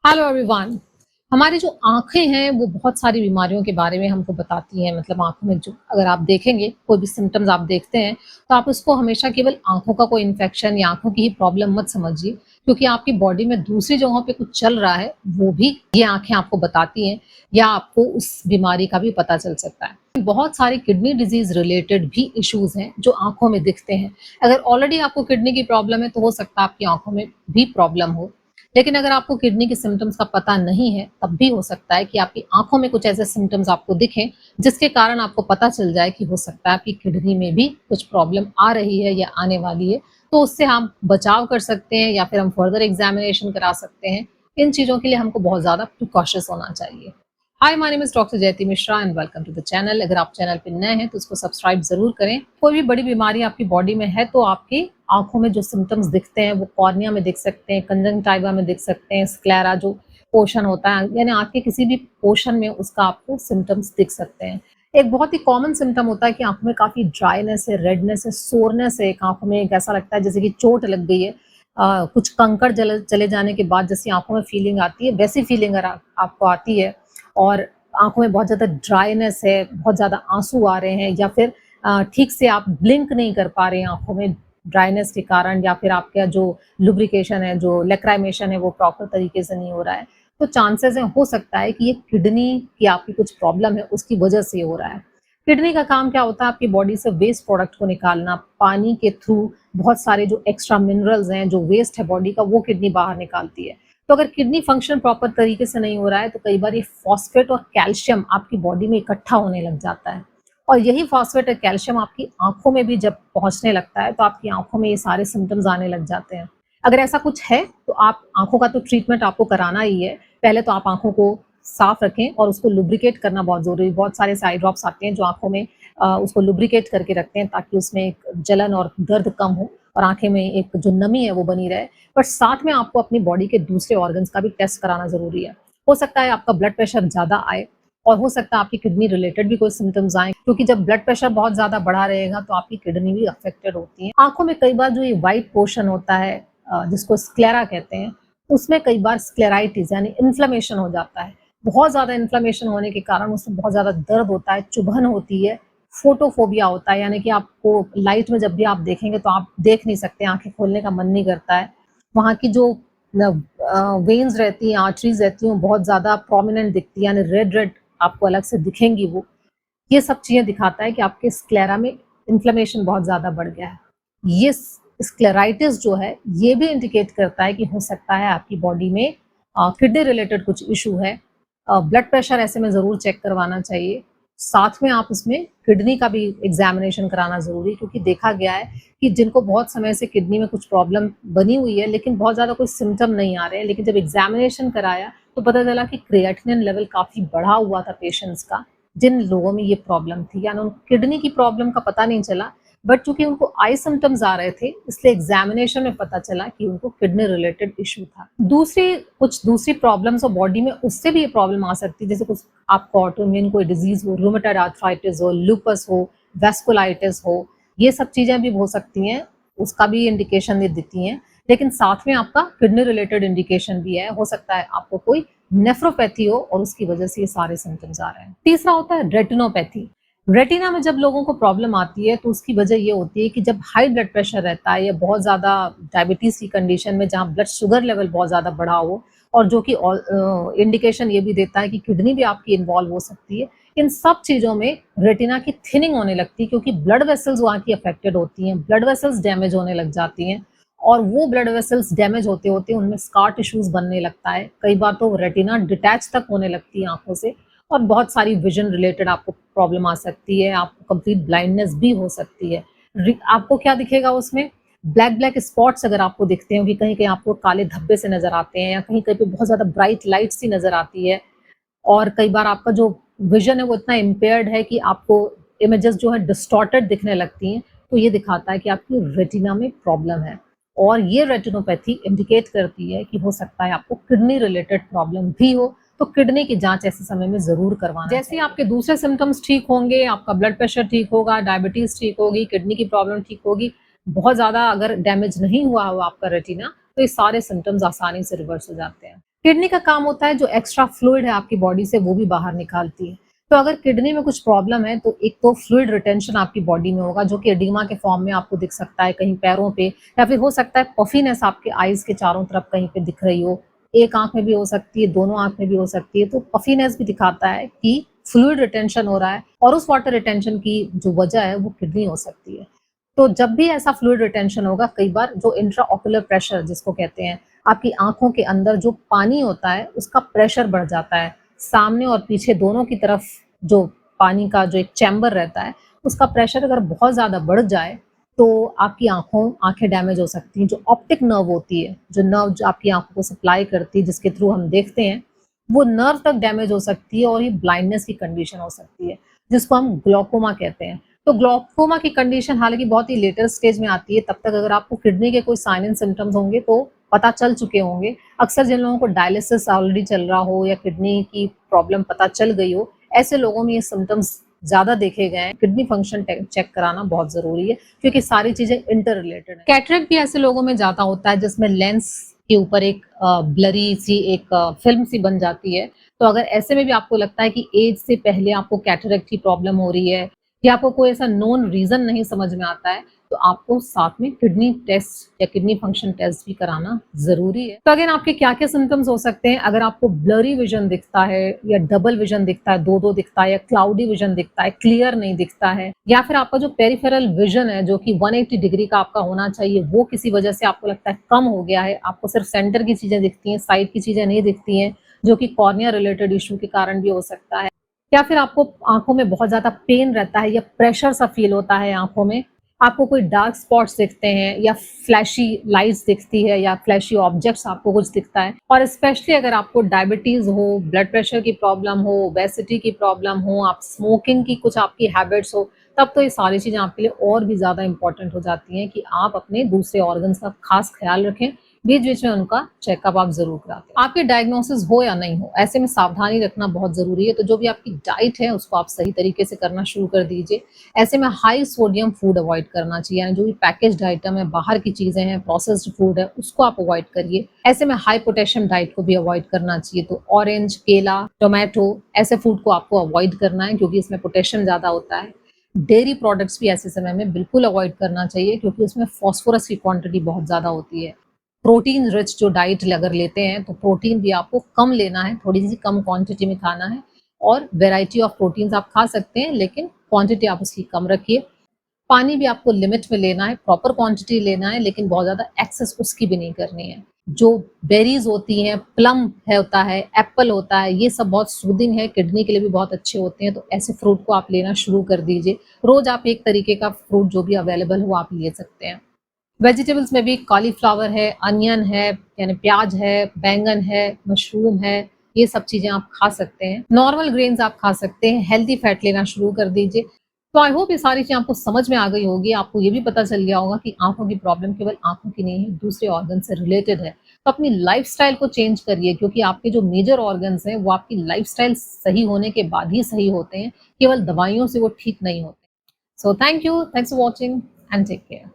Hello everyone. हमारी जो आँखें हैं वो बहुत सारी बीमारियों के बारे में हमको बताती हैं। मतलब आँखों में जो अगर आप देखेंगे कोई भी सिम्पटम्स आप देखते हैं तो आप उसको हमेशा केवल आँखों का कोई इन्फेक्शन या आँखों की ही प्रॉब्लम मत समझिए, क्योंकि आपकी बॉडी में दूसरी जगहों पे कुछ चल रहा है, वो भी ये आँखें आपको बताती हैं या आपको उस बीमारी का भी पता चल सकता है। बहुत सारे किडनी डिज़ीज़ रिलेटेड भी इश्यूज़ हैं जो आँखों में दिखते हैं। अगर ऑलरेडी आपको किडनी की प्रॉब्लम है तो हो सकता है आपकी आँखों में भी प्रॉब्लम हो। लेकिन अगर आपको किडनी के सिम्पटम्स का पता नहीं है, तब भी हो सकता है कि आपकी आँखों में कुछ ऐसे सिम्पटम्स आपको दिखें, जिसके कारण आपको पता चल जाए कि हो सकता है आपकी किडनी में भी कुछ प्रॉब्लम आ रही है या आने वाली है। तो उससे हम बचाव कर सकते हैं या फिर हम फर्दर एग्ज़ामिनेशन करा सकते हैं। इन चीज़ों के लिए हमको बहुत ज़्यादा प्रिकॉशियस होना चाहिए। Hi, my name is doctor Jayati Mishra and welcome to the channel. अगर आप चैनल पे नए हैं तो उसको सब्सक्राइब ज़रूर करें। कोई भी बड़ी बीमारी आपकी बॉडी में है तो आपकी आँखों में जो सिम्पटम्स दिखते हैं वो कॉर्निया में दिख सकते हैं, कंजंक्टिवा में दिख सकते हैं, स्क्लेरा जो पोर्शन होता है यानी आँख के किसी भी पोर्शन में उसका आपको सिम्पटम्स दिख सकते हैं। एक बहुत ही कॉमन सिम्पटम होता है कि आँखों में काफ़ी ड्राइनेस है, रेडनेस है, सोरनेस है। एक आँखों में एक ऐसा लगता है जैसे कि चोट लग गई है। कुछ कंकड़ चले जाने के बाद जैसी आँखों में फीलिंग आती है, वैसी फीलिंग अगर आपको आती है और आँखों में बहुत ज़्यादा ड्राइनेस है, बहुत ज़्यादा आँसू आ रहे हैं या फिर ठीक से आप ब्लिंक नहीं कर पा रहे हैं आँखों में ड्राइनेस के कारण, या फिर आपका जो लुब्रिकेशन है, जो लैक्राइमेशन है वो प्रॉपर तरीके से नहीं हो रहा है, तो चांसेस हैं हो सकता है कि ये किडनी की आपकी कुछ प्रॉब्लम है, उसकी वजह से ये हो रहा है। किडनी का काम क्या होता है? आपकी बॉडी से वेस्ट प्रोडक्ट को निकालना, पानी के थ्रू बहुत सारे जो एक्स्ट्रा मिनरल्स हैं, जो वेस्ट है बॉडी का, वो किडनी बाहर निकालती है। तो अगर किडनी फंक्शन प्रॉपर तरीके से नहीं हो रहा है तो कई बार ये फॉस्फेट और कैल्शियम आपकी बॉडी में इकट्ठा होने लग जाता है, और यही फॉस्फेट और कैल्शियम आपकी आंखों में भी जब पहुंचने लगता है तो आपकी आंखों में ये सारे सिम्टम्स आने लग जाते हैं। अगर ऐसा कुछ है तो आप आंखों का तो ट्रीटमेंट आपको कराना ही है। पहले तो आप आंखों को साफ रखें और उसको लुब्रिकेट करना बहुत जरूरी है। बहुत सारे साइड ड्रॉप्स आते हैं जो आंखों में उसको लुब्रिकेट करके रखते हैं ताकि उसमें एक जलन और दर्द कम हो और आंखें में एक जो नमी है वो बनी रहे। पर साथ में आपको अपनी बॉडी के दूसरे ऑर्गन्स का भी टेस्ट कराना ज़रूरी है। हो सकता है आपका ब्लड प्रेशर ज़्यादा आए और हो सकता है आपकी किडनी रिलेटेड भी कोई सिम्पटम्स आएँ, क्योंकि जब ब्लड प्रेशर बहुत ज़्यादा बढ़ा रहेगा तो आपकी किडनी भी अफेक्टेड होती है। आँखों में कई बार जो ये व्हाइट पोर्शन होता है जिसको स्क्लेरा कहते हैं, उसमें कई बार स्क्लेराइटिस यानी इन्फ्लेमेशन हो जाता है। बहुत ज़्यादा इन्फ्लेमेशन होने के कारण उसमें बहुत ज़्यादा दर्द होता है, चुभन होती है, फोटोफोबिया होता है, यानी कि आपको लाइट में जब भी आप देखेंगे तो आप देख नहीं सकते, आँखें खोलने का मन नहीं करता है। वहाँ की जो वेन्स रहती हैं, आर्टरीज़ रहती हैं, वो बहुत ज़्यादा प्रोमिनेंट दिखती है, यानी रेड-रेड आपको अलग से दिखेंगी वो। ये सब चीज़ें दिखाता है कि आपके स्क्लेरा में इन्फ्लेमेशन बहुत ज़्यादा बढ़ गया है। ये स्क्लेराइटिस जो है, ये भी इंडिकेट करता है कि हो सकता है आपकी बॉडी में किडनी रिलेटेड कुछ इश्यू है। ब्लड प्रेशर ऐसे में ज़रूर चेक करवाना चाहिए। साथ में आप उसमें किडनी का भी एग्ज़ामिनेशन कराना ज़रूरी है, क्योंकि देखा गया है कि जिनको बहुत समय से किडनी में कुछ प्रॉब्लम बनी हुई है, लेकिन बहुत ज़्यादा कोई सिम्पटम नहीं आ रहे हैं, लेकिन जब एग्ज़ामिनेशन कराया तो पता चला कि क्रिएटिनिन लेवल काफ़ी बढ़ा हुआ था पेशेंट्स का, जिन लोगों में ये प्रॉब्लम थी। यानी उनको किडनी की प्रॉब्लम का पता नहीं चला, बट चूँकि उनको आई सिम्पटम्स आ रहे थे, इसलिए एग्ज़ामिनेशन में पता चला कि उनको किडनी रिलेटेड इश्यू था। कुछ दूसरी प्रॉब्लम्स हो बॉडी में, उससे भी ये प्रॉब्लम आ सकती है। जैसे कुछ आपको ऑटोइम्यून कोई डिज़ीज़ हो, रूमेटॉइड आर्थराइटिस हो, लूपस हो, वास्कुलाइटिस हो, ये सब चीज़ें भी हो सकती हैं, उसका भी इंडिकेशन ये देती हैं। लेकिन साथ में आपका किडनी रिलेटेड इंडिकेशन भी है। हो सकता है आपको कोई नेफ्रोपैथी हो और उसकी वजह से ये सारे सिम्पटम्स आ रहे हैं। तीसरा होता है रेटिनोपैथी। रेटिना में जब लोगों को प्रॉब्लम आती है तो उसकी वजह ये होती है कि जब हाई ब्लड प्रेशर रहता है या बहुत ज़्यादा डायबिटीज़ की कंडीशन में जहाँ ब्लड शुगर लेवल बहुत ज़्यादा बढ़ा हो, और जो कि इंडिकेशन ये भी देता है कि किडनी भी आपकी इन्वॉल्व हो सकती है। इन सब चीज़ों में रेटिना की थिनिंग होने लगती है, क्योंकि ब्लड वेसल्स वहाँ की अफेक्टेड होती हैं, ब्लड वेसल्स डैमेज होने लग जाती हैं और वो ब्लड वेसल्स डैमेज होते-होते उनमें स्कार टिश्यूज़ बनने लगता है। कई बार तो रेटिना डिटैच तक होने लगती है आँखों से और बहुत सारी विज़न रिलेटेड आपको प्रॉब्लम आ सकती है, आपको कंप्लीट ब्लाइंडनेस भी हो सकती है। आपको क्या दिखेगा उसमें? ब्लैक-ब्लैक स्पॉट्स अगर आपको दिखते हो कि कहीं-कहीं आपको काले धब्बे से नज़र आते हैं या कहीं-कहीं पे बहुत ज़्यादा ब्राइट लाइट सी नज़र आती है, और कई बार आपका जो विज़न है वो इतना इम्पेयर्ड है कि आपको इमेजेस जो है डिस्टॉर्टेड दिखने लगती हैं, तो ये दिखाता है कि आपकी रेटिना में प्रॉब्लम है। और ये रेटिनोपैथी इंडिकेट करती है कि हो सकता है आपको किडनी रिलेटेड प्रॉब्लम भी हो, तो किडनी की जाँच ऐसे समय में ज़रूर करवाना चाहिए। जैसे ही आपके दूसरे सिम्पटम्स ठीक होंगे, आपका ब्लड प्रेशर ठीक होगा, डायबिटीज़ ठीक होगी, किडनी की प्रॉब्लम ठीक होगी, बहुत ज़्यादा अगर डैमेज नहीं हुआ हो आपका रेटिना, तो ये सारे सिम्पटम्स आसानी से रिवर्स हो जाते हैं। किडनी का काम होता है जो एक्स्ट्रा फ्लूइड है आपकी बॉडी से वो भी बाहर निकालती है। तो अगर किडनी में कुछ प्रॉब्लम है तो एक तो फ्लूइड रिटेंशन आपकी बॉडी में होगा जो कि एडिमा के फॉर्म में आपको दिख सकता है कहीं पैरों पे, या फिर हो सकता है पफीनेस आपके आईज के चारों तरफ कहीं पे दिख रही हो। एक आँख में भी हो सकती है, दोनों आँख में भी हो सकती है। तो पफीनेस भी दिखाता है कि फ्लूइड रिटेंशन हो रहा है और उस वाटर रिटेंशन की जो वजह है वो किडनी हो सकती है। तो जब भी ऐसा फ्लूइड रिटेंशन होगा, कई बार जो इंट्राऑक्यूलर प्रेशर जिसको कहते हैं, आपकी आँखों के अंदर जो पानी होता है उसका प्रेशर बढ़ जाता है। सामने और पीछे दोनों की तरफ जो पानी का जो एक चैम्बर रहता है, उसका प्रेशर अगर बहुत ज़्यादा बढ़ जाए, तो आपकी आँखें डैमेज हो सकती हैं। जो ऑप्टिक नर्व होती है, जो नर्व जो आपकी आँखों को सप्लाई करती है, जिसके थ्रू हम देखते हैं, वो नर्व तक डैमेज हो सकती है और ये ब्लाइंडनेस की कंडीशन हो सकती है, जिसको हम ग्लौकोमा कहते हैं। तो ग्लौकोमा की कंडीशन हालाँकि बहुत ही लेटर स्टेज में आती है, तब तक अगर आपको किडनी के कोई साइन एंड सिम्पटम्स होंगे तो पता चल चुके होंगे। अक्सर जिन लोगों को डायलिसिस ऑलरेडी चल रहा हो या किडनी की प्रॉब्लम पता चल गई हो, ऐसे लोगों में ये सिम्पटम्स ज़्यादा देखे गए हैं। किडनी फंक्शन चेक कराना बहुत ज़रूरी है क्योंकि सारी चीज़ें इंटर रिलेटेड है। कैटरेक्ट भी ऐसे लोगों में ज़्यादा होता है जिसमें लेंस के ऊपर एक ब्लरी सी एक फ़िल्म सी बन जाती है। तो अगर ऐसे में भी आपको लगता है कि एज से पहले आपको कैटरेक्ट की प्रॉब्लम हो रही है या आपको कोई ऐसा नोन रीज़न नहीं समझ में आता है, तो आपको साथ में किडनी टेस्ट या किडनी फंक्शन टेस्ट भी कराना ज़रूरी है। तो अगेन आपके क्या-क्या सिम्पटम्स हो सकते हैं? अगर आपको ब्लरी विज़न दिखता है या डबल विज़न दिखता है, 2-2 दिखता है या क्लाउडी विज़न दिखता है, क्लियर नहीं दिखता है, या फिर आपका जो पेरिफेरल विज़न है जो कि 180 डिग्री का आपका होना चाहिए, वो किसी वजह से आपको लगता है कम हो गया है, आपको सिर्फ सेंटर की चीज़ें दिखती हैं, साइड की चीज़ें नहीं दिखती हैं, जो कि कॉर्निया रिलेटेड इश्यू के कारण भी हो सकता है। या फिर आपको आँखों में बहुत ज़्यादा पेन रहता है या प्रेशर सा फ़ील होता है आँखों में, आपको कोई डार्क स्पॉट्स दिखते हैं या फ्लैशी लाइट्स दिखती है या फ्लैशी ऑब्जेक्ट्स आपको कुछ दिखता है, और स्पेशली अगर आपको डायबिटीज़ हो, ब्लड प्रेशर की प्रॉब्लम हो, ओबेसिटी की प्रॉब्लम हो, आप स्मोकिंग की कुछ आपकी हैबिट्स हो, तब तो ये सारी चीज़ें आपके लिए और भी ज़्यादा इम्पोर्टेंट हो जाती हैं कि आप अपने दूसरे ऑर्गन्स का खास ख़्याल रखें। बीच-बीच में उनका चेकअप आप ज़रूर कराते हैं। आपकी डायग्नोसिस हो या नहीं हो, ऐसे में सावधानी रखना बहुत ज़रूरी है, तो जो भी आपकी डाइट है, उसको आप सही तरीके से करना शुरू कर दीजिए। ऐसे में हाई सोडियम फूड अवॉइड करना चाहिए, यानी जो भी पैकेज्ड आइटम है, बाहर की चीज़ें हैं, प्रोसेस्ड फूड है, उसको आप अवॉइड करिए। ऐसे में हाई पोटेशियम डाइट को भी अवॉइड करना चाहिए, तो ऑरेंज, केला, टोमेटो ऐसे फूड को आपको अवॉइड करना है क्योंकि इसमें पोटेशियम ज़्यादा होता है। डेयरी प्रोडक्ट्स भी ऐसे समय में बिल्कुल अवॉइड करना चाहिए क्योंकि उसमें फास्फोरस की क्वांटिटी बहुत ज़्यादा होती है। प्रोटीन रिच जो डाइट अगर लेते हैं तो प्रोटीन भी आपको कम लेना है, थोड़ी-सी कम क्वांटिटी में खाना है, और वैरायटी ऑफ प्रोटीन्स आप खा सकते हैं लेकिन क्वांटिटी आप उसकी कम रखिए। पानी भी आपको लिमिट में लेना है, प्रॉपर क्वांटिटी लेना है लेकिन बहुत ज़्यादा एक्सेस उसकी भी नहीं करनी है। जो बेरीज़ होती हैं, प्लम है होता है, एप्पल होता है, ये सब बहुत सूदिंग है, किडनी के लिए भी बहुत अच्छे होते हैं, तो ऐसे फ्रूट को आप लेना शुरू कर दीजिए। रोज़ आप एक तरीके का फ्रूट जो भी अवेलेबल हो आप ले सकते हैं। वेजिटेबल्स में भी कॉलीफ्लावर है, अनियन है, यानी प्याज है, बैंगन है, मशरूम है, ये सब चीज़ें आप खा सकते हैं। नॉर्मल ग्रेन्स आप खा सकते हैं, हेल्दी फैट लेना शुरू कर दीजिए। तो आई होप ये सारी चीज़ें आपको समझ में आ गई होगी, आपको ये भी पता चल गया होगा कि आँखों की प्रॉब्लम केवल आँखों की नहीं है, दूसरे ऑर्गन से रिलेटेड है। तो अपनी लाइफ़स्टाइल को चेंज करिए क्योंकि आपके जो मेजर ऑर्गन्स हैं, वो आपकी लाइफ़स्टाइल सही होने के बाद ही सही होते हैं, केवल दवाइयों से वो ठीक नहीं होते। So thank you, thanks for watching and take care.